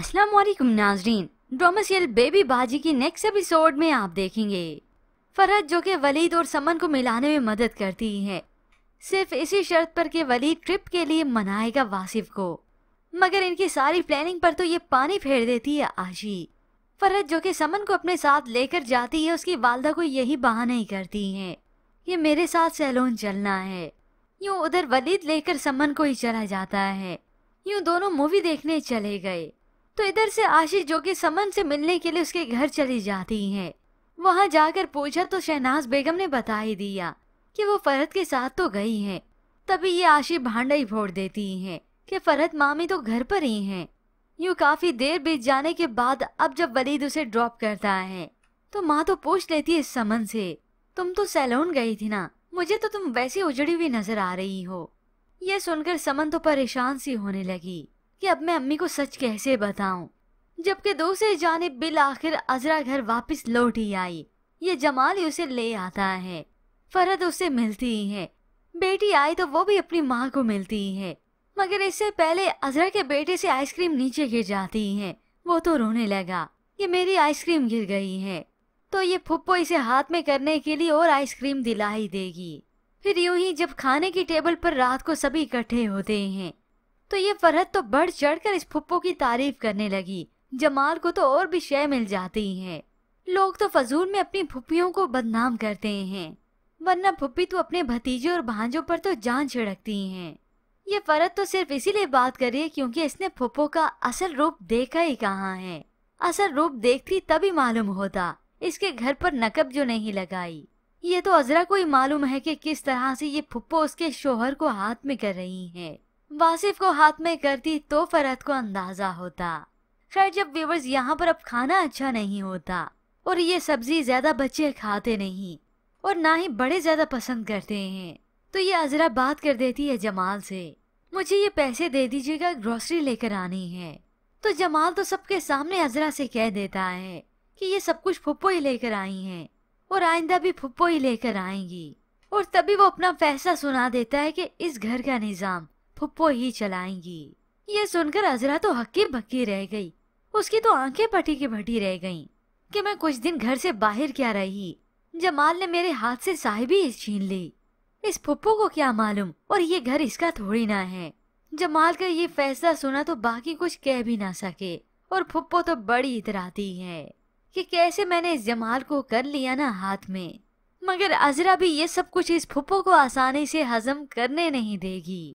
अस्सलाम वालेकुम नाजरीन, ड्रामा सीरियल बेबी बाजी की नेक्स्ट एपिसोड में आप देखेंगे फरहत जो कि वलीद और समन को मिलाने में मदद करती है, सिर्फ इसी शर्त पर कि वलीद ट्रिप के लिए मनाएगा वासिफ को। मगर इनकी सारी प्लानिंग पर तो ये पानी फेर देती है आशी। फरहत जो कि समन को अपने साथ लेकर जाती है, उसकी वालदा को यही बहाना ही करती है, ये मेरे साथ सैलून चलना है। यूँ उधर वलीद लेकर समन को ही चला जाता है। यूँ दोनों मूवी देखने चले गए तो इधर से आशीष जो कि समन से मिलने के लिए उसके घर चली जाती हैं। वहां जाकर पूछा तो शहनाज बेगम ने बता ही दिया कि वो फरहत के साथ तो गई हैं। तभी ये आशी भांडा ही फोड़ देती हैं कि फरहत मामी तो घर पर ही हैं। यूँ काफी देर बीत जाने के बाद अब जब वलीद उसे ड्रॉप करता है तो माँ तो पूछ लेती है समन से, तुम तो सैलून गई थी ना, मुझे तो तुम वैसी उजड़ी हुई नजर आ रही हो। यह सुनकर समन तो परेशान सी होने लगी कि अब मैं अम्मी को सच कैसे बताऊं। जबकि दूसरी जानिब बिल आखिर अजरा घर वापस लौट ही आई। ये जमाल ही उसे ले आता है। फरहत उससे मिलती ही है। बेटी आई तो वो भी अपनी माँ को मिलती है, मगर इससे पहले अजरा के बेटे से आइसक्रीम नीचे गिर जाती है। वो तो रोने लगा, ये मेरी आइसक्रीम गिर गई है। तो ये फुप्पो इसे हाथ में करने के लिए और आइसक्रीम दिला ही देगी। फिर यूं ही जब खाने की टेबल पर रात को सभी इकट्ठे होते हैं तो ये फरहत तो बढ़ चढ़कर इस फुप्पो की तारीफ करने लगी। जमाल को तो और भी शय मिल जाती है। लोग तो फजूल में अपनी फुप्पियों को बदनाम करते हैं, वरना फुप्पी तो अपने भतीजे और भांजों पर तो जान छिड़कती हैं। ये फरहत तो सिर्फ इसीलिए बात कर रही है क्योंकि इसने फुप्पो का असल रूप देखा ही कहाँ है। असल रूप देखती तभी मालूम होता इसके घर पर नकब जो नहीं लगाई। ये तो अजरा को ही मालूम है कि किस तरह से ये फुप्पो उसके शोहर को हाथ में कर रही है। वासिफ को हाथ में करती तो फरहत को अंदाजा होता। खैर, जब व्यूअर्स यहाँ पर अब खाना अच्छा नहीं होता और ये सब्जी ज्यादा बच्चे खाते नहीं और ना ही बड़े ज्यादा पसंद करते हैं, तो ये अजरा बात कर देती है जमाल से, मुझे ये पैसे दे दीजिएगा, ग्रोसरी लेकर आनी है। तो जमाल तो सबके सामने अजरा से कह देता है कि ये सब कुछ फुप्पो ही लेकर आई हैं और आइंदा भी फुप्पो ही लेकर आएंगी। और तभी वो अपना फैसला सुना देता है कि इस घर का निजाम फुप्पो ही चलाएंगी। ये सुनकर अजरा तो हक्की बक्की रह गई। उसकी तो आंखें पटी की भटी रह गईं कि मैं कुछ दिन घर से बाहर क्या रही, जमाल ने मेरे हाथ से साहिबी छीन ली। इस फुप्पो को क्या मालूम, और ये घर इसका थोड़ी ना है। जमाल का ये फैसला सुना तो बाकी कुछ कह भी ना सके और फुप्पो तो बड़ी इतराती है कि कैसे मैंने इस जमाल को कर लिया ना हाथ में। मगर अजरा भी ये सब कुछ इस फुप्पो को आसानी से हजम करने नहीं देगी।